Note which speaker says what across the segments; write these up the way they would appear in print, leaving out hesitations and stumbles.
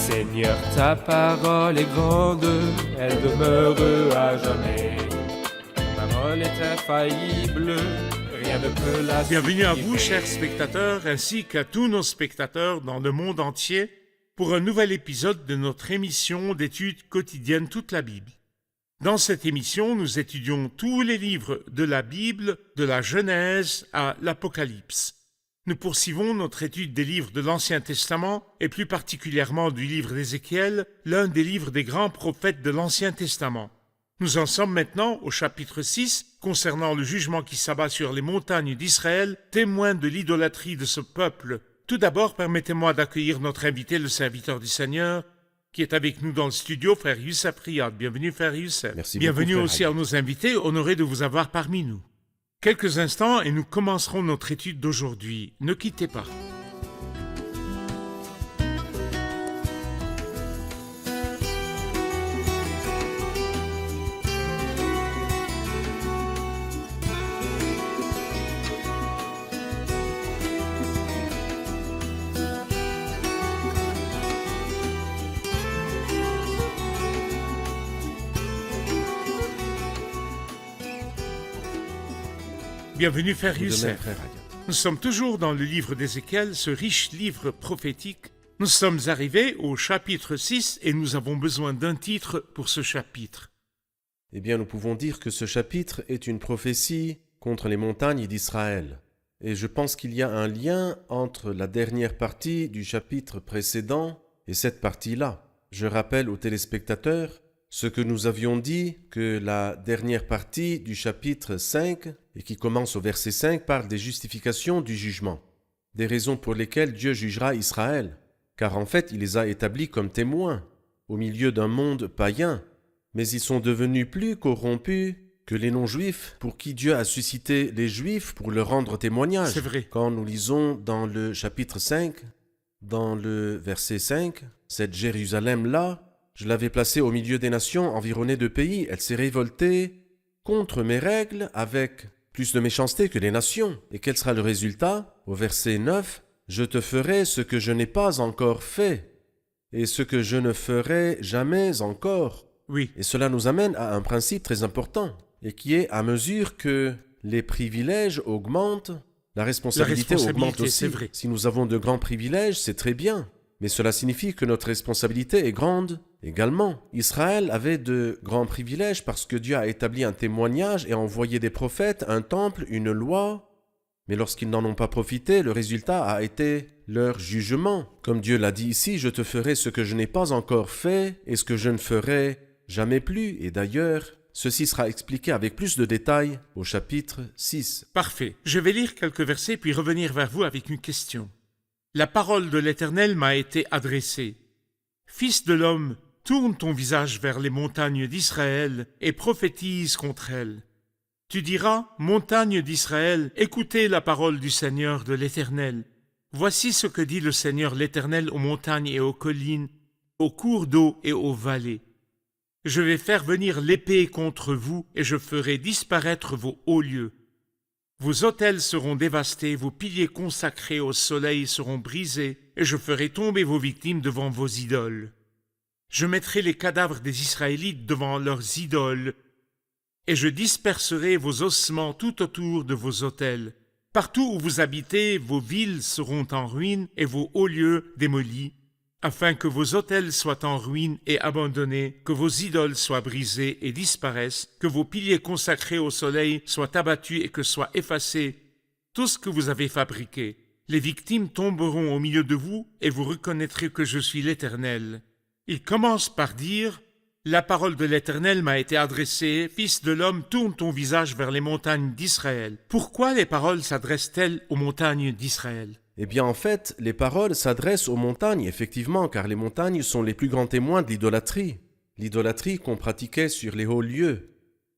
Speaker 1: Seigneur, ta parole est grande, elle demeure à jamais. Ta parole est infaillible, rien ne peut la
Speaker 2: Bienvenue à vous,
Speaker 1: supprimer.
Speaker 2: chers spectateurs, ainsi qu'à tous nos spectateurs dans le monde entier, pour un nouvel épisode de notre émission d'études quotidiennes toute la Bible. Dans cette émission, nous étudions tous les livres de la Bible, de la Genèse à l'Apocalypse. Nous poursuivons notre étude des livres de l'Ancien Testament, et plus particulièrement du livre d'Ézéchiel, l'un des livres des grands prophètes de l'Ancien Testament. Nous en sommes maintenant au chapitre 6, concernant le jugement qui s'abat sur les montagnes d'Israël, témoin de l'idolâtrie de ce peuple. Tout d'abord, permettez-moi d'accueillir notre invité, le serviteur du Seigneur, qui est avec nous dans le studio, frère Youssef Riyad. Bienvenue, frère Youssef.
Speaker 3: Merci
Speaker 2: Bienvenue
Speaker 3: beaucoup,
Speaker 2: aussi
Speaker 3: frère
Speaker 2: à nos invités, honorés de vous avoir parmi nous. Quelques instants et nous commencerons notre étude d'aujourd'hui. Ne quittez pas. Bienvenue, frère
Speaker 3: Vous de même,
Speaker 2: Youssef.
Speaker 3: frère Raya.
Speaker 2: Nous sommes toujours dans le livre d'Ézéchiel, ce riche livre prophétique. Nous sommes arrivés au chapitre 6 et nous avons besoin d'un titre pour ce chapitre.
Speaker 3: Eh bien, nous pouvons dire que ce chapitre est une prophétie contre les montagnes d'Israël. Et je pense qu'il y a un lien entre la dernière partie du chapitre précédent et cette partie-là. Je rappelle aux téléspectateurs ce que nous avions dit, que la dernière partie du chapitre 5, et qui commence au verset 5, parle des justifications du jugement, des raisons pour lesquelles Dieu jugera Israël, car en fait il les a établis comme témoins au milieu d'un monde païen, mais ils sont devenus plus corrompus que les non-juifs, pour qui Dieu a suscité les juifs pour leur rendre témoignage.
Speaker 2: C'est vrai.
Speaker 3: Quand nous lisons dans le chapitre 5, dans le verset 5, cette Jérusalem-là, je l'avais placée au milieu des nations environnées de pays. Elle s'est révoltée contre mes règles avec plus de méchanceté que les nations. Et quel sera le résultat? Au verset 9, « Je te ferai ce que je n'ai pas encore fait, et ce que je ne ferai jamais encore. »
Speaker 2: Oui,
Speaker 3: Et cela nous amène à un principe très important, et qui est à mesure que les privilèges augmentent, la responsabilité augmente aussi.
Speaker 2: c'est vrai.
Speaker 3: Si nous avons de grands privilèges, c'est très bien. Mais cela signifie que notre responsabilité est grande également. Israël avait de grands privilèges parce que Dieu a établi un témoignage et a envoyé des prophètes, un temple, une loi. Mais lorsqu'ils n'en ont pas profité, le résultat a été leur jugement. Comme Dieu l'a dit ici, « Je te ferai ce que je n'ai pas encore fait et ce que je ne ferai jamais plus. » Et d'ailleurs, ceci sera expliqué avec plus de détails au chapitre 6.
Speaker 2: parfait. Je vais lire quelques versets puis revenir vers vous avec une question. La parole de l'Éternel m'a été adressée. Fils de l'homme, tourne ton visage vers les montagnes d'Israël et prophétise contre elles. Tu diras, montagnes d'Israël, écoutez la parole du Seigneur de l'Éternel. Voici ce que dit le Seigneur l'Éternel aux montagnes et aux collines, aux cours d'eau et aux vallées. Je vais faire venir l'épée contre vous et je ferai disparaître vos hauts lieux. Vos autels seront dévastés, vos piliers consacrés au soleil seront brisés, et je ferai tomber vos victimes devant vos idoles. Je mettrai les cadavres des Israélites devant leurs idoles, et je disperserai vos ossements tout autour de vos autels. Partout où vous habitez, vos villes seront en ruine et vos hauts lieux démolis, afin que vos autels soient en ruine et abandonnés, que vos idoles soient brisées et disparaissent, que vos piliers consacrés au soleil soient abattus et que soit effacé tout ce que vous avez fabriqué. Les victimes tomberont au milieu de vous et vous reconnaîtrez que je suis l'Éternel. Il commence par dire « La parole de l'Éternel m'a été adressée, Fils de l'homme, tourne ton visage vers les montagnes d'Israël. » Pourquoi les paroles s'adressent-elles aux montagnes d'Israël?
Speaker 3: Eh bien, en fait, les paroles s'adressent aux montagnes, effectivement, car les montagnes sont les plus grands témoins de l'idolâtrie. L'idolâtrie qu'on pratiquait sur les hauts lieux.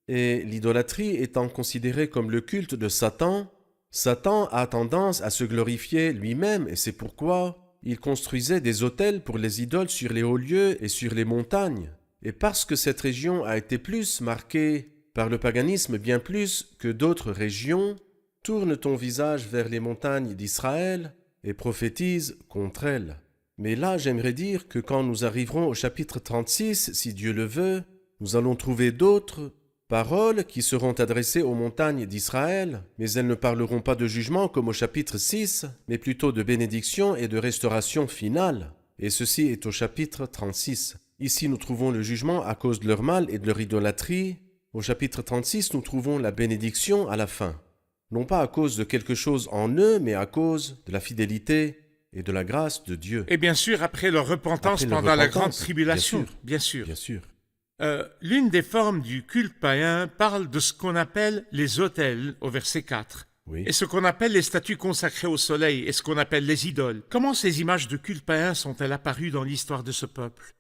Speaker 3: Et l'idolâtrie étant considérée comme le culte de Satan, Satan a tendance à se glorifier lui-même, et c'est pourquoi il construisait des autels pour les idoles sur les hauts lieux et sur les montagnes. Et parce que cette région a été plus marquée par le paganisme bien plus que d'autres régions, tourne ton visage vers les montagnes d'Israël et prophétise contre elles. Mais là, j'aimerais dire que quand nous arriverons au chapitre 36, si Dieu le veut, nous allons trouver d'autres paroles qui seront adressées aux montagnes d'Israël, mais elles ne parleront pas de jugement comme au chapitre 6, mais plutôt de bénédiction et de restauration finale. Et ceci est au chapitre 36. Ici, nous trouvons le jugement à cause de leur mal et de leur idolâtrie. Au chapitre 36, nous trouvons la bénédiction à la fin. Non pas à cause de quelque chose en eux, mais à cause de la fidélité et de la grâce de Dieu.
Speaker 2: Et bien sûr, après leur repentance
Speaker 3: Après leur
Speaker 2: pendant la
Speaker 3: repentance,
Speaker 2: grande tribulation.
Speaker 3: bien sûr.
Speaker 2: Bien sûr.
Speaker 3: Bien sûr.
Speaker 2: L'une des formes du culte païen parle de ce qu'on appelle les autels, au verset 4.
Speaker 3: Oui.
Speaker 2: Et ce qu'on appelle les statues consacrées au soleil, et ce qu'on appelle les idoles. Comment ces images de culte païen sont-elles apparues dans l'histoire de ce peuple?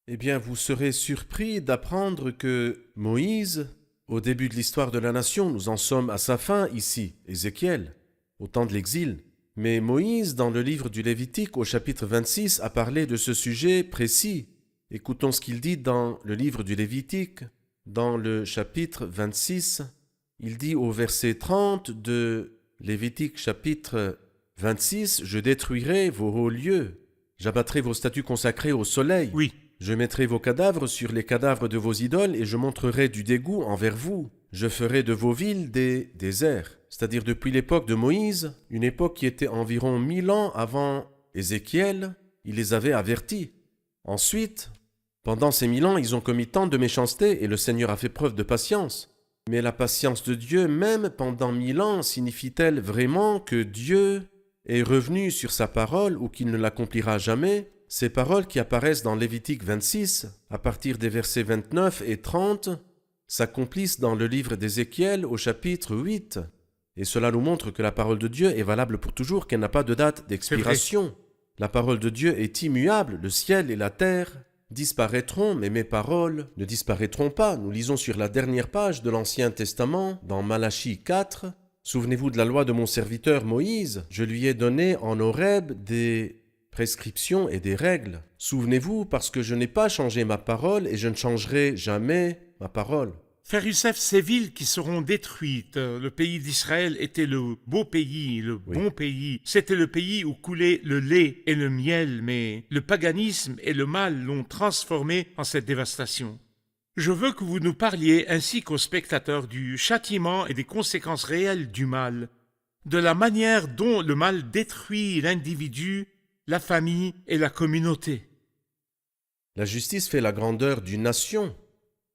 Speaker 3: Eh bien, vous serez surpris d'apprendre que Moïse, au début de l'histoire de la nation, nous en sommes à sa fin ici, Ézéchiel, au temps de l'exil. Mais Moïse, dans le livre du Lévitique, au chapitre 26, a parlé de ce sujet précis. Écoutons ce qu'il dit dans le livre du Lévitique, dans le chapitre 26. Il dit au verset 30 de Lévitique chapitre 26, « Je détruirai vos hauts lieux, j'abattrai vos statues consacrées au soleil.
Speaker 2: Oui.
Speaker 3: Je mettrai vos cadavres sur les cadavres de vos idoles et je montrerai du dégoût envers vous. Je ferai de vos villes des déserts. » C'est-à-dire depuis l'époque de Moïse, une époque qui était environ 1000 ans avant Ézéchiel, il les avait avertis. Ensuite, pendant ces 1000 ans, ils ont commis tant de méchanceté et le Seigneur a fait preuve de patience. Mais la patience de Dieu, même pendant 1000 ans, signifie-t-elle vraiment que Dieu est revenu sur sa parole ou qu'il ne l'accomplira jamais? Ces paroles qui apparaissent dans Lévitique 26, à partir des versets 29 et 30, s'accomplissent dans le livre d'Ézéchiel au chapitre 8. Et cela nous montre que la parole de Dieu est valable pour toujours, qu'elle n'a pas de date d'expiration. La parole de Dieu est immuable, le ciel et la terre disparaîtront, mais mes paroles ne disparaîtront pas. Nous lisons sur la dernière page de l'Ancien Testament, dans Malachie 4, « Souvenez-vous de la loi de mon serviteur Moïse, je lui ai donné en Horeb des prescriptions et des règles. Souvenez-vous, parce que je n'ai pas changé ma parole et je ne changerai jamais ma parole. »
Speaker 2: Frère Youssef, ces villes qui seront détruites, le pays d'Israël était le beau pays, le bon pays. C'était le pays où coulait le lait et le miel, mais le paganisme et le mal l'ont transformé en cette dévastation. Je veux que vous nous parliez, ainsi qu'aux spectateurs, du châtiment et des conséquences réelles du mal, de la manière dont le mal détruit l'individu, la famille et la communauté.
Speaker 3: La justice fait la grandeur d'une nation.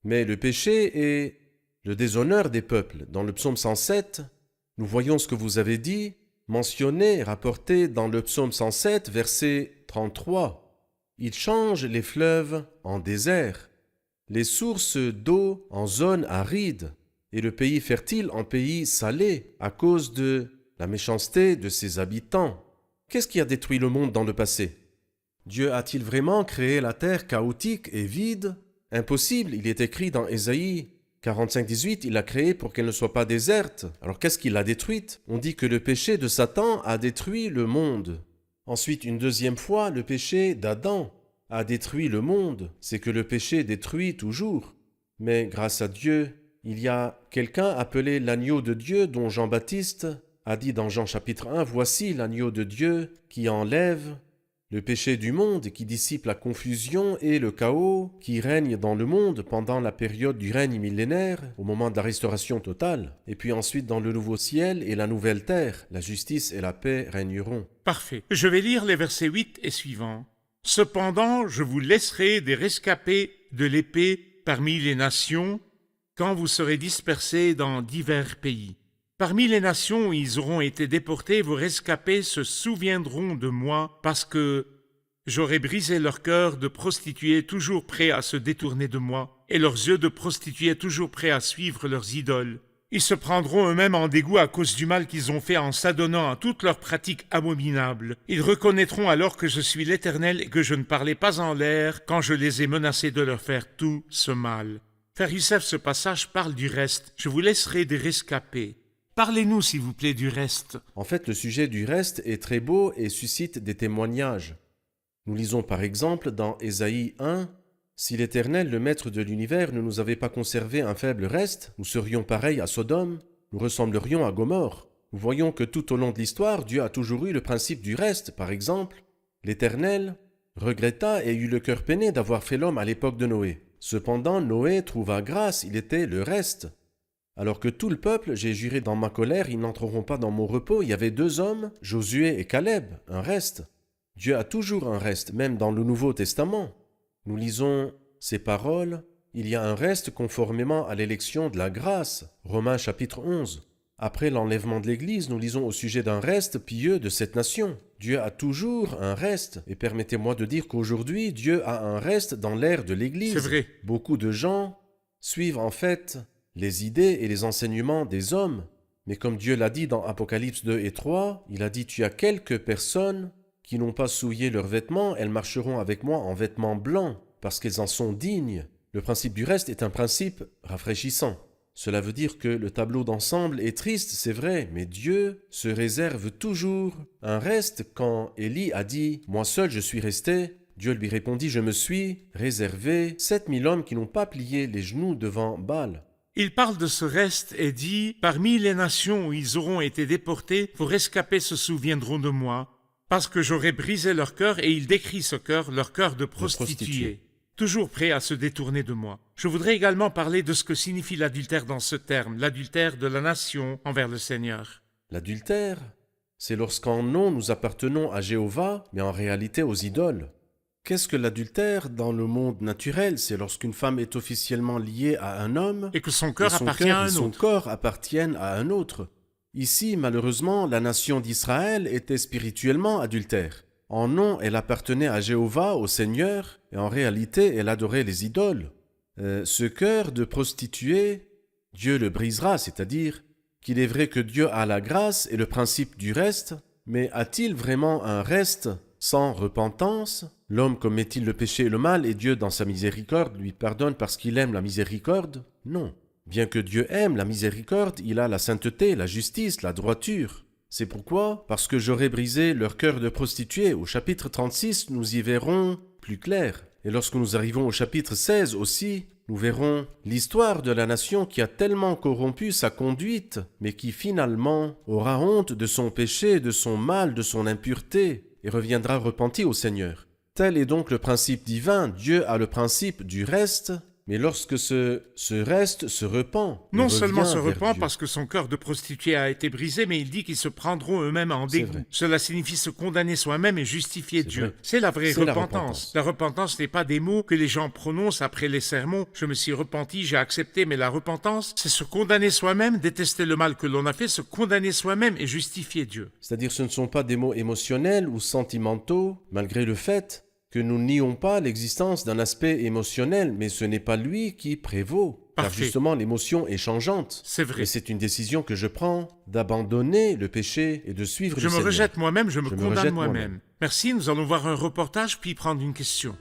Speaker 3: Mais le péché est le déshonneur des peuples. Dans le psaume 107, nous voyons ce que vous avez dit, mentionné, rapporté dans le psaume 107, verset 33. « Il change les fleuves en désert, les sources d'eau en zone aride, et le pays fertile en pays salé, à cause de la méchanceté de ses habitants. » Qu'est-ce qui a détruit le monde dans le passé? Dieu a-t-il vraiment créé la terre chaotique et vide? Impossible, il est écrit dans Ésaïe 45-18, il l'a créée pour qu'elle ne soit pas déserte. Alors qu'est-ce qui l'a détruite? On dit que le péché de Satan a détruit le monde. Ensuite, une deuxième fois, le péché d'Adam a détruit le monde. C'est que le péché détruit toujours. Mais grâce à Dieu, il y a quelqu'un appelé l'agneau de Dieu dont Jean-Baptiste a dit dans Jean chapitre 1, « Voici l'agneau de Dieu qui enlève le péché du monde, qui dissipe la confusion et le chaos qui règne dans le monde pendant la période du règne millénaire, au moment de la restauration totale. Et puis ensuite, dans le nouveau ciel et la nouvelle terre, la justice et la paix régneront. »
Speaker 2: Parfait. Je vais lire les versets 8 et suivants. « Cependant, je vous laisserai des rescapés de l'épée parmi les nations, quand vous serez dispersés dans divers pays. Parmi les nations où ils auront été déportés, vos rescapés se souviendront de moi, parce que j'aurai brisé leur cœur de prostituées toujours prêts à se détourner de moi, et leurs yeux de prostituées toujours prêts à suivre leurs idoles. Ils se prendront eux-mêmes en dégoût à cause du mal qu'ils ont fait en s'adonnant à toutes leurs pratiques abominables. Ils reconnaîtront alors que je suis l'Éternel et que je ne parlais pas en l'air quand je les ai menacés de leur faire tout ce mal. » Frère Youssef, ce passage parle du reste. Je vous laisserai des rescapés. Parlez-nous, s'il vous plaît, du reste.
Speaker 3: En fait, le sujet du reste est très beau et suscite des témoignages. Nous lisons par exemple dans Ésaïe 1, « Si l'Éternel, le Maître de l'univers, ne nous avait pas conservé un faible reste, nous serions pareils à Sodome, nous ressemblerions à Gomorrhe. » Nous voyons que tout au long de l'histoire, Dieu a toujours eu le principe du reste. Par exemple, l'Éternel regretta et eut le cœur peiné d'avoir fait l'homme à l'époque de Noé. Cependant, Noé trouva grâce, il était le reste. Alors que tout le peuple, j'ai juré dans ma colère, ils n'entreront pas dans mon repos. Il y avait 2 hommes, Josué et Caleb, un reste. Dieu a toujours un reste, même dans le Nouveau Testament. Nous lisons ces paroles. Il y a un reste conformément à l'élection de la grâce. Romains chapitre 11. Après l'enlèvement de l'Église, nous lisons au sujet d'un reste pieux de cette nation. Dieu a toujours un reste. Et permettez-moi de dire qu'aujourd'hui, Dieu a un reste dans l'ère de l'Église.
Speaker 2: C'est vrai.
Speaker 3: Beaucoup de gens suivent en fait les idées et les enseignements des hommes. Mais comme Dieu l'a dit dans Apocalypse 2 et 3, il a dit « Tu as quelques personnes qui n'ont pas souillé leurs vêtements, elles marcheront avec moi en vêtements blancs, parce qu'elles en sont dignes. » Le principe du reste est un principe rafraîchissant. Cela veut dire que le tableau d'ensemble est triste, c'est vrai, mais Dieu se réserve toujours un reste. Quand Élie a dit « Moi seul je suis resté », Dieu lui répondit « Je me suis réservé 7000 hommes qui n'ont pas plié les genoux devant Baal. »
Speaker 2: Il parle de ce reste et dit « Parmi les nations où ils auront été déportés, vos rescapés se souviendront de moi, parce que j'aurai brisé leur cœur, et il décrit ce cœur, leur cœur de prostituée, toujours prêt à se détourner de moi. » Je voudrais également parler de ce que signifie l'adultère dans ce terme, l'adultère de la nation envers le Seigneur.
Speaker 3: L'adultère, c'est lorsqu'en nom nous appartenons à Jéhovah, mais en réalité aux idoles. Qu'est-ce que l'adultère dans le monde naturel? C'est lorsqu'une femme est officiellement liée à un homme
Speaker 2: Et que son cœur
Speaker 3: et son
Speaker 2: appartient
Speaker 3: cœur
Speaker 2: à
Speaker 3: et
Speaker 2: un
Speaker 3: son
Speaker 2: autre.
Speaker 3: corps appartiennent à un autre. Ici, malheureusement, la nation d'Israël était spirituellement adultère. En nom, elle appartenait à Jéhovah, au Seigneur, et en réalité, elle adorait les idoles. Ce cœur de prostituée, Dieu le brisera, c'est-à-dire qu'il est vrai que Dieu a la grâce et le principe du reste, mais a-t-il vraiment un reste sans repentance? L'homme commet-il le péché et le mal, et Dieu, dans sa miséricorde, lui pardonne parce qu'il aime la miséricorde? Non. Bien que Dieu aime la miséricorde, il a la sainteté, la justice, la droiture. C'est pourquoi, parce que j'aurai brisé leur cœur de prostituée, au chapitre 36, nous y verrons plus clair. Et lorsque nous arrivons au chapitre 16 aussi, nous verrons l'histoire de la nation qui a tellement corrompu sa conduite, mais qui finalement aura honte de son péché, de son mal, de son impureté, et reviendra repenti au Seigneur. Tel est donc le principe divin. Dieu a le principe du reste, mais lorsque ce reste se repent,
Speaker 2: Non
Speaker 3: il
Speaker 2: seulement
Speaker 3: revient
Speaker 2: se
Speaker 3: vers
Speaker 2: repent
Speaker 3: Dieu.
Speaker 2: parce que son cœur de prostituée a été brisé, mais il dit qu'ils se prendront eux-mêmes en
Speaker 3: C'est
Speaker 2: dégoût.
Speaker 3: vrai.
Speaker 2: Cela signifie se condamner soi-même et justifier
Speaker 3: C'est
Speaker 2: Dieu.
Speaker 3: vrai.
Speaker 2: C'est la vraie
Speaker 3: C'est la
Speaker 2: repentance.
Speaker 3: repentance.
Speaker 2: La repentance n'est pas des mots que les gens prononcent après les sermons. Je me suis repenti, j'ai accepté, mais la repentance, c'est se condamner soi-même, détester le mal que l'on a fait, se condamner soi-même et justifier Dieu.
Speaker 3: C'est-à-dire ce ne sont pas des mots émotionnels ou sentimentaux, malgré le fait que nous nions pas l'existence d'un aspect émotionnel, mais ce n'est pas lui qui prévaut. Car
Speaker 2: Parfait.
Speaker 3: justement, l'émotion est changeante.
Speaker 2: C'est vrai.
Speaker 3: Et c'est une décision que je prends d'abandonner le péché et de suivre
Speaker 2: Je
Speaker 3: le
Speaker 2: me
Speaker 3: Seigneur.
Speaker 2: rejette moi-même, je me
Speaker 3: Je me
Speaker 2: condamne
Speaker 3: rejette
Speaker 2: moi-même.
Speaker 3: moi-même.
Speaker 2: Merci, nous allons voir un reportage puis prendre une question.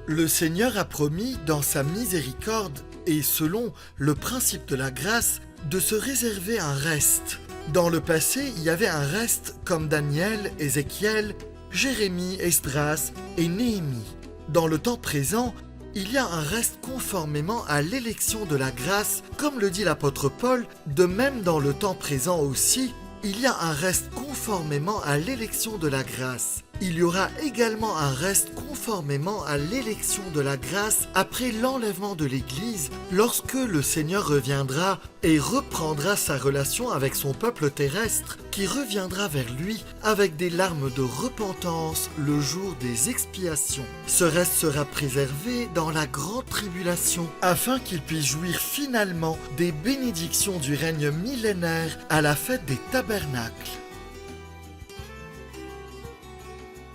Speaker 4: Le Seigneur a promis, dans sa miséricorde et selon le principe de la grâce, de se réserver un reste. Dans le passé, il y avait un reste comme Daniel, Ézéchiel, Jérémie, Esdras et Néhémie. Dans le temps présent, il y a un reste conformément à l'élection de la grâce, comme le dit l'apôtre Paul, de même dans le temps présent aussi, il y a un reste conformément à l'élection de la grâce. Il y aura également un reste conformément à l'élection de la grâce après l'enlèvement de l'Église, lorsque le Seigneur reviendra et reprendra sa relation avec son peuple terrestre, qui reviendra vers lui avec des larmes de repentance le jour des expiations. Ce reste sera préservé dans la grande tribulation, afin qu'il puisse jouir finalement des bénédictions du règne millénaire à la fête des tabernacles.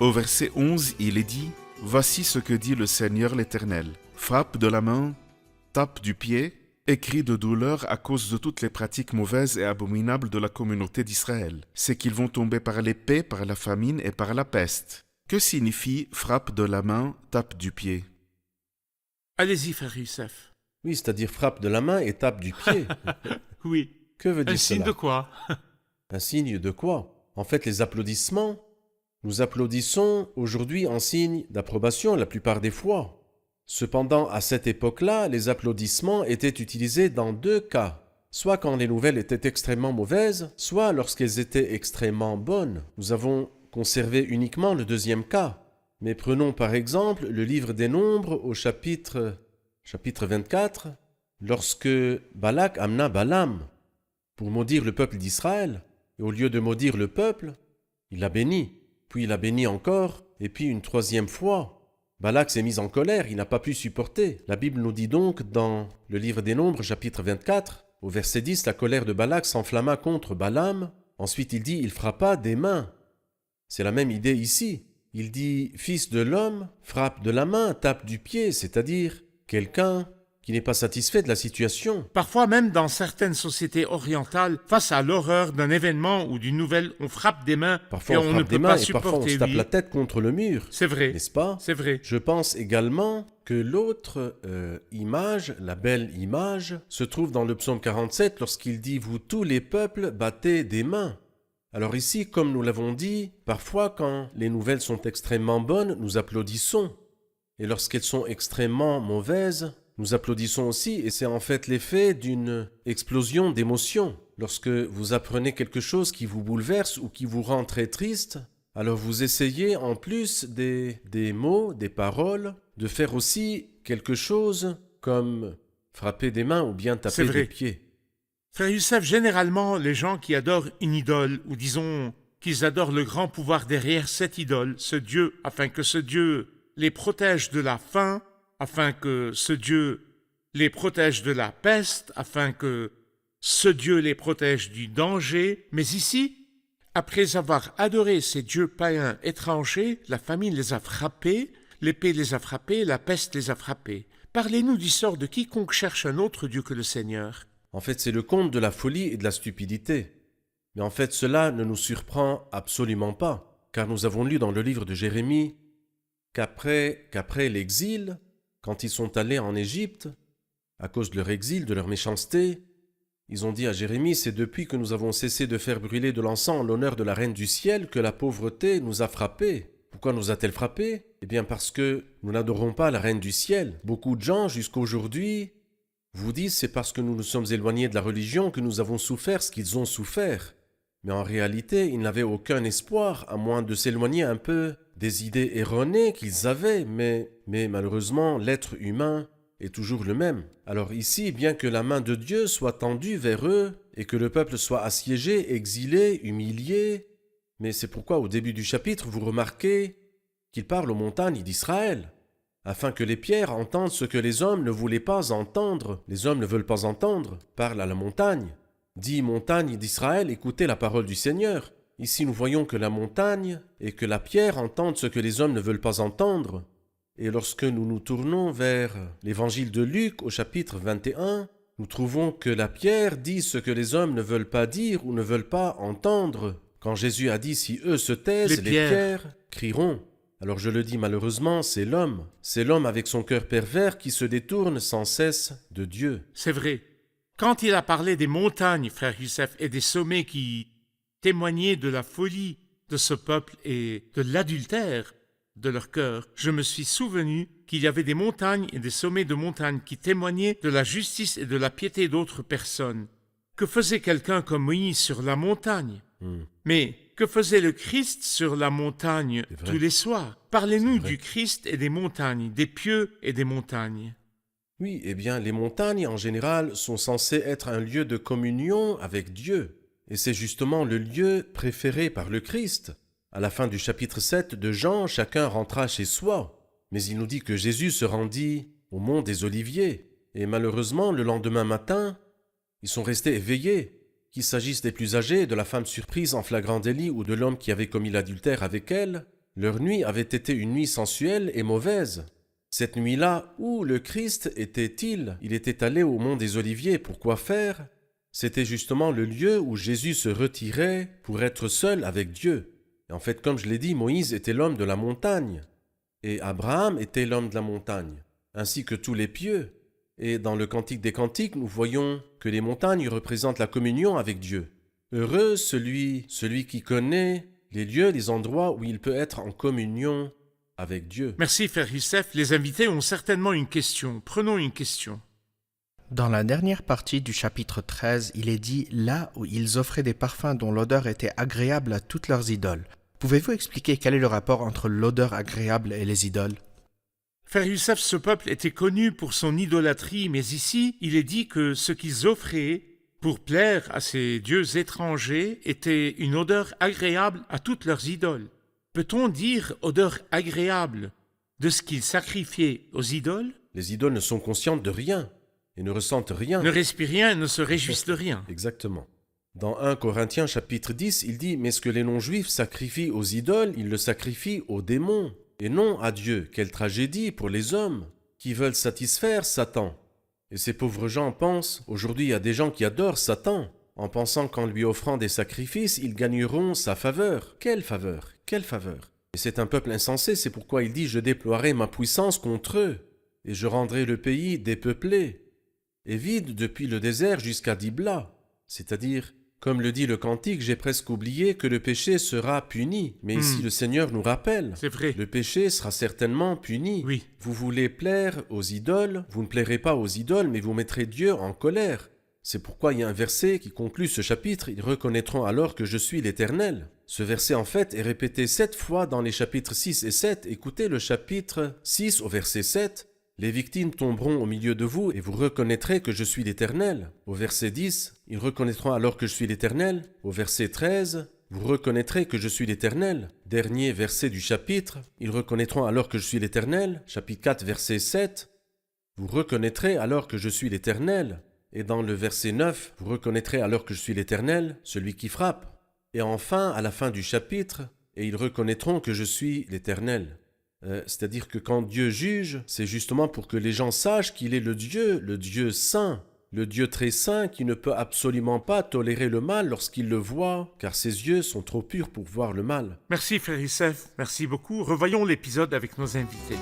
Speaker 5: Au verset 11, il est dit « Voici ce que dit le Seigneur l'Éternel. Frappe de la main, tape du pied, et crie de douleur à cause de toutes les pratiques mauvaises et abominables de la communauté d'Israël. C'est qu'ils vont tomber par l'épée, par la famine et par la peste. » Que signifie frappe de la main, tape du pied?
Speaker 2: Allez-y, frère Youssef.
Speaker 3: Oui, c'est-à-dire frappe de la main et tape du pied.
Speaker 2: Oui.
Speaker 3: Que veut
Speaker 2: Un
Speaker 3: dire
Speaker 2: signe
Speaker 3: cela?
Speaker 2: de quoi?
Speaker 3: Un signe de quoi? En fait, les applaudissements, nous applaudissons aujourd'hui en signe d'approbation la plupart des fois. Cependant, à cette époque-là, les applaudissements étaient utilisés dans 2 cas. Soit quand les nouvelles étaient extrêmement mauvaises, soit lorsqu'elles étaient extrêmement bonnes. Nous avons conservait uniquement le deuxième cas. Mais prenons par exemple le livre des Nombres au chapitre 24, lorsque Balak amena Balaam pour maudire le peuple d'Israël, et au lieu de maudire le peuple, il l'a béni, puis il l'a béni encore, et puis une troisième fois. Balak s'est mis en colère, il n'a pas pu supporter. La Bible nous dit donc dans le livre des Nombres, chapitre 24, au verset 10, la colère de Balak s'enflamma contre Balaam. Ensuite il dit, il frappa des mains. C'est la même idée ici. Il dit, fils de l'homme, frappe de la main, tape du pied, c'est-à-dire quelqu'un qui n'est pas satisfait de la situation.
Speaker 2: Parfois même dans certaines sociétés orientales, face à l'horreur d'un événement ou d'une nouvelle, on frappe des mains
Speaker 3: Parfois
Speaker 2: et
Speaker 3: on
Speaker 2: on ne
Speaker 3: frappe des
Speaker 2: peut
Speaker 3: mains
Speaker 2: pas
Speaker 3: et parfois on
Speaker 2: supporter.
Speaker 3: se tape
Speaker 2: Oui.
Speaker 3: la tête contre le mur,
Speaker 2: C'est vrai,
Speaker 3: n'est-ce pas?
Speaker 2: c'est vrai.
Speaker 3: Je pense également que l'autre image, la belle image, se trouve dans le psaume 47 lorsqu'il dit « Vous tous les peuples battez des mains ». Alors ici, comme nous l'avons dit, parfois quand les nouvelles sont extrêmement bonnes, nous applaudissons. Et lorsqu'elles sont extrêmement mauvaises, nous applaudissons aussi, et c'est en fait l'effet d'une explosion d'émotions. Lorsque vous apprenez quelque chose qui vous bouleverse ou qui vous rend très triste, alors vous essayez en plus des mots, des paroles, de faire aussi quelque chose comme frapper des mains ou bien
Speaker 2: C'est
Speaker 3: taper
Speaker 2: vrai.
Speaker 3: des pieds.
Speaker 2: Frère Youssef, généralement, les gens qui adorent une idole, ou disons qu'ils adorent le grand pouvoir derrière cette idole, ce Dieu, afin que ce Dieu les protège de la faim, afin que ce Dieu les protège de la peste, afin que ce Dieu les protège du danger. Mais ici, après avoir adoré ces dieux païens étrangers, la famine les a frappés, l'épée les a frappés, la peste les a frappés. Parlez-nous du sort de quiconque cherche un autre Dieu que le Seigneur.
Speaker 3: En fait, c'est le conte de la folie et de la stupidité. Mais en fait, cela ne nous surprend absolument pas, car nous avons lu dans le livre de Jérémie qu'après l'exil, quand ils sont allés en Égypte, à cause de leur exil, de leur méchanceté, ils ont dit à Jérémie, c'est depuis que nous avons cessé de faire brûler de l'encens en l'honneur de la Reine du Ciel que la pauvreté nous a frappés. Pourquoi nous a-t-elle frappés? Eh bien parce que nous n'adorons pas la Reine du Ciel. Beaucoup de gens, jusqu'aujourd'hui, vous disent c'est parce que nous nous sommes éloignés de la religion que nous avons souffert ce qu'ils ont souffert. Mais en réalité, ils n'avaient aucun espoir, à moins de s'éloigner un peu des idées erronées qu'ils avaient. Mais malheureusement, l'être humain est toujours le même. Alors ici, bien que la main de Dieu soit tendue vers eux, et que le peuple soit assiégé, exilé, humilié, mais c'est pourquoi au début du chapitre, vous remarquez qu'il parle aux montagnes d'Israël, afin que les pierres entendent ce que les hommes ne voulaient pas entendre. Les hommes ne veulent pas entendre, parle à la montagne. Dit montagne d'Israël, écoutez la parole du Seigneur. Ici nous voyons que la montagne et que la pierre entendent ce que les hommes ne veulent pas entendre. Et lorsque nous nous tournons vers l'évangile de Luc au chapitre 21, nous trouvons que la pierre dit ce que les hommes ne veulent pas dire ou ne veulent pas entendre. Quand Jésus a dit « si eux se taisent, les pierres crieront ». Alors je le dis malheureusement, c'est l'homme. C'est l'homme avec son cœur pervers qui se détourne sans cesse de Dieu.
Speaker 2: C'est vrai. Quand il a parlé des montagnes, frère Youssef, et des sommets qui témoignaient de la folie de ce peuple et de l'adultère de leur cœur, je me suis souvenu qu'il y avait des montagnes et des sommets de montagnes qui témoignaient de la justice et de la piété d'autres personnes. Que faisait quelqu'un comme Moïse sur la montagne? Mais que faisait le Christ sur la montagne tous les soirs? Parlez-nous du Christ et des montagnes, des pieux et des montagnes.
Speaker 3: Oui, eh bien, les montagnes, en général, sont censées être un lieu de communion avec Dieu. Et c'est justement le lieu préféré par le Christ. À la fin du chapitre 7 de Jean, chacun rentra chez soi. Mais il nous dit que Jésus se rendit au mont des Oliviers. Et malheureusement, le lendemain matin, ils sont restés éveillés. Qu'il s'agisse des plus âgés, de la femme surprise en flagrant délit ou de l'homme qui avait commis l'adultère avec elle, leur nuit avait été une nuit sensuelle et mauvaise. Cette nuit-là, où le Christ était-il? Il était allé au mont des Oliviers. Pourquoi faire? C'était justement le lieu où Jésus se retirait pour être seul avec Dieu. Et en fait, comme je l'ai dit, Moïse était l'homme de la montagne. Et Abraham était l'homme de la montagne, ainsi que tous les pieux. Et dans le Cantique des Cantiques, nous voyons que les montagnes représentent la communion avec Dieu. Heureux celui qui connaît les lieux, les endroits où il peut être en communion avec Dieu.
Speaker 2: Merci, frère Youssef. Les invités ont certainement une question. Prenons une question.
Speaker 6: Dans la dernière partie du chapitre 13, il est dit « là où ils offraient des parfums dont l'odeur était agréable à toutes leurs idoles ». Pouvez-vous expliquer quel est le rapport entre l'odeur agréable et les idoles?
Speaker 2: Frère Youssef, ce peuple était connu pour son idolâtrie, mais ici, il est dit que ce qu'ils offraient pour plaire à ces dieux étrangers était une odeur agréable à toutes leurs idoles. Peut-on dire odeur agréable de ce qu'ils sacrifiaient aux idoles?
Speaker 3: Les idoles ne sont conscientes de rien et ne ressentent rien.
Speaker 2: Ne respirent rien et ne se réjouissent de rien.
Speaker 3: Exactement. Dans 1 Corinthiens chapitre 10, il dit « Mais ce que les non-juifs sacrifient aux idoles, ils le sacrifient aux démons, et non à Dieu. Quelle tragédie pour les hommes qui veulent satisfaire Satan. » Et ces pauvres gens pensent, aujourd'hui il y a des gens qui adorent Satan, en pensant qu'en lui offrant des sacrifices, ils gagneront sa faveur. Quelle faveur? Quelle faveur? Et c'est un peuple insensé, c'est pourquoi il dit « Je déploierai ma puissance contre eux, et je rendrai le pays dépeuplé, et vide depuis le désert jusqu'à Dibla. » C'est-à-dire, comme le dit le cantique, j'ai presque oublié que le péché sera puni. Mais ici, le Seigneur nous rappelle,
Speaker 2: C'est vrai.
Speaker 3: le péché sera certainement puni.
Speaker 2: Oui.
Speaker 3: Vous voulez plaire aux idoles, vous ne plairez pas aux idoles, mais vous mettrez Dieu en colère. C'est pourquoi il y a un verset qui conclut ce chapitre, « Ils reconnaîtront alors que je suis l'Éternel ». Ce verset, en fait, est répété 7 fois dans les chapitres 6 et 7. Écoutez le chapitre 6 au verset 7. « Les victimes tomberont au milieu de vous et vous reconnaîtrez que je suis l'Éternel ». Au verset 10, « Ils reconnaîtront alors que je suis l'Éternel ». Au verset 13, « Vous reconnaîtrez que je suis l'Éternel ». Dernier verset du chapitre, « Ils reconnaîtront alors que je suis l'Éternel ». Chapitre 4, verset 7, « Vous reconnaîtrez alors que je suis l'Éternel ». Et dans le verset 9, « Vous reconnaîtrez alors que je suis l'Éternel, celui qui frappe ». Et enfin, à la fin du chapitre, « Et ils reconnaîtront que je suis l'Éternel ». C'est-à-dire que quand Dieu juge, c'est justement pour que les gens sachent qu'il est le Dieu saint, le Dieu très saint qui ne peut absolument pas tolérer le mal lorsqu'il le voit, car ses yeux sont trop purs pour voir le mal.
Speaker 2: Merci Frère Youssef, merci beaucoup. Revoyons l'épisode avec nos invités.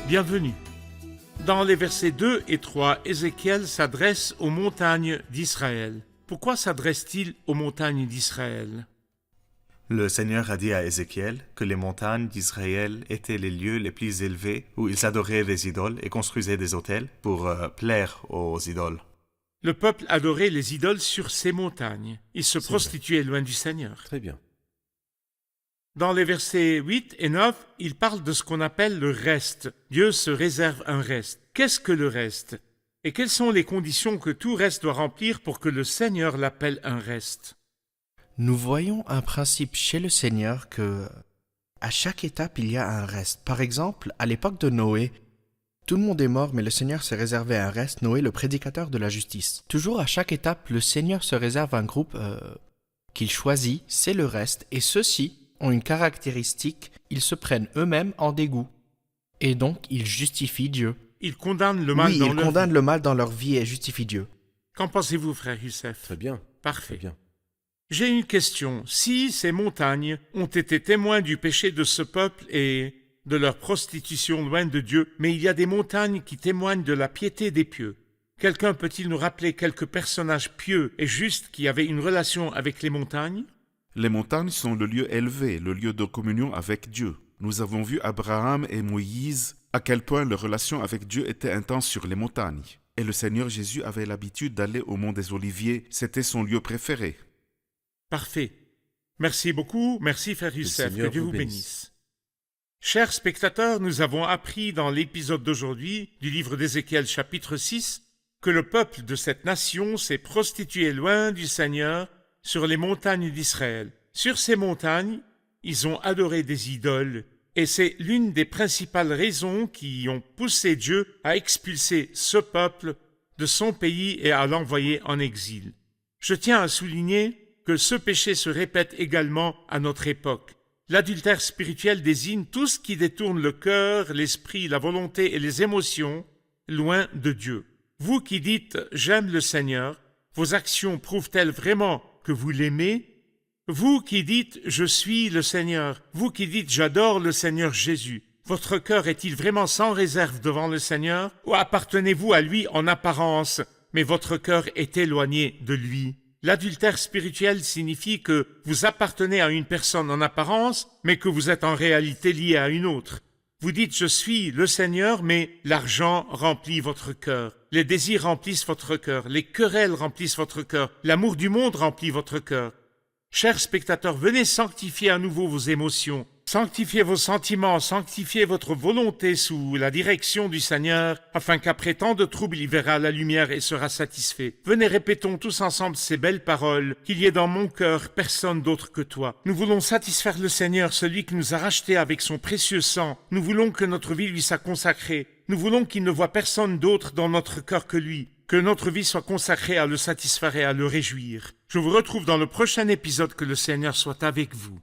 Speaker 2: Bienvenue. Dans les versets 2 et 3, Ézéchiel s'adresse aux montagnes d'Israël. Pourquoi s'adresse-t-il aux montagnes d'Israël?
Speaker 7: Le Seigneur a dit à Ézéchiel que les montagnes d'Israël étaient les lieux les plus élevés où ils adoraient les idoles et construisaient des autels pour plaire aux idoles.
Speaker 2: Le peuple adorait les idoles sur ces montagnes. Il se prostituait loin du Seigneur.
Speaker 3: Très bien.
Speaker 2: Dans les versets 8 et 9, il parle de ce qu'on appelle le reste. Dieu se réserve un reste. Qu'est-ce que le reste? Et quelles sont les conditions que tout reste doit remplir pour que le Seigneur l'appelle un reste?
Speaker 6: Nous voyons un principe chez le Seigneur que, à chaque étape, il y a un reste. Par exemple, à l'époque de Noé, tout le monde est mort, mais le Seigneur s'est réservé un reste, Noé, le prédicateur de la justice. Toujours à chaque étape, le Seigneur se réserve un groupe qu'il choisit, c'est le reste, et ceux-ci ont une caractéristique, ils se prennent eux-mêmes en dégoût. Et donc, ils justifient Dieu.
Speaker 2: Ils condamnent le mal
Speaker 6: Oui,
Speaker 2: dans
Speaker 6: ils
Speaker 2: leur
Speaker 6: condamnent
Speaker 2: vie.
Speaker 6: le mal dans leur vie et justifient Dieu.
Speaker 2: Qu'en pensez-vous, frère Youssef?
Speaker 3: Très bien.
Speaker 2: Parfait.
Speaker 3: Très bien.
Speaker 2: J'ai une question. Si ces montagnes ont été témoins du péché de ce peuple et de leur prostitution loin de Dieu, mais il y a des montagnes qui témoignent de la piété des pieux, quelqu'un peut-il nous rappeler quelques personnages pieux et justes qui avaient une relation avec les montagnes?
Speaker 5: Les montagnes sont le lieu élevé, le lieu de communion avec Dieu. Nous avons vu Abraham et Moïse, à quel point leur relation avec Dieu était intense sur les montagnes. Et le Seigneur Jésus avait l'habitude d'aller au mont des Oliviers, c'était son lieu préféré.
Speaker 2: Parfait. Merci beaucoup. Merci, frère Youssef. Que
Speaker 3: Seigneur
Speaker 2: Dieu
Speaker 3: vous
Speaker 2: vous
Speaker 3: bénisse.
Speaker 2: bénisse. Chers spectateurs, nous avons appris dans l'épisode d'aujourd'hui du livre d'Ézéchiel chapitre 6 que le peuple de cette nation s'est prostitué loin du Seigneur sur les montagnes d'Israël. Sur ces montagnes, ils ont adoré des idoles et c'est l'une des principales raisons qui ont poussé Dieu à expulser ce peuple de son pays et à l'envoyer en exil. Je tiens à souligner que ce péché se répète également à notre époque. L'adultère spirituel désigne tout ce qui détourne le cœur, l'esprit, la volonté et les émotions loin de Dieu. Vous qui dites « j'aime le Seigneur », vos actions prouvent-elles vraiment que vous l'aimez? Vous qui dites « je suis le Seigneur », vous qui dites « j'adore le Seigneur Jésus », Votre cœur est-il vraiment sans réserve devant le Seigneur, ou appartenez-vous à lui en apparence, mais votre cœur est éloigné de lui? L'adultère spirituel signifie que vous appartenez à une personne en apparence, mais que vous êtes en réalité lié à une autre. Vous dites « je suis le Seigneur », mais l'argent remplit votre cœur. Les désirs remplissent votre cœur. Les querelles remplissent votre cœur. L'amour du monde remplit votre cœur. Chers spectateurs, venez sanctifier à nouveau vos émotions. Sanctifiez vos sentiments, sanctifiez votre volonté sous la direction du Seigneur, afin qu'après tant de troubles, il verra la lumière et sera satisfait. Venez, répétons tous ensemble ces belles paroles, qu'il y ait dans mon cœur personne d'autre que toi. Nous voulons satisfaire le Seigneur, celui qui nous a rachetés avec son précieux sang. Nous voulons que notre vie lui soit consacrée. Nous voulons qu'il ne voie personne d'autre dans notre cœur que lui. Que notre vie soit consacrée à le satisfaire et à le réjouir. Je vous retrouve dans le prochain épisode. Que le Seigneur soit avec vous.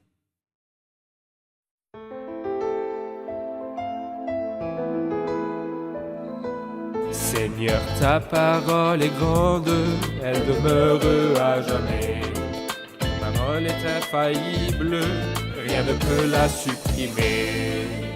Speaker 1: Seigneur, ta parole est grande, elle demeure à jamais. Ta parole est infaillible, rien ne peut la supprimer.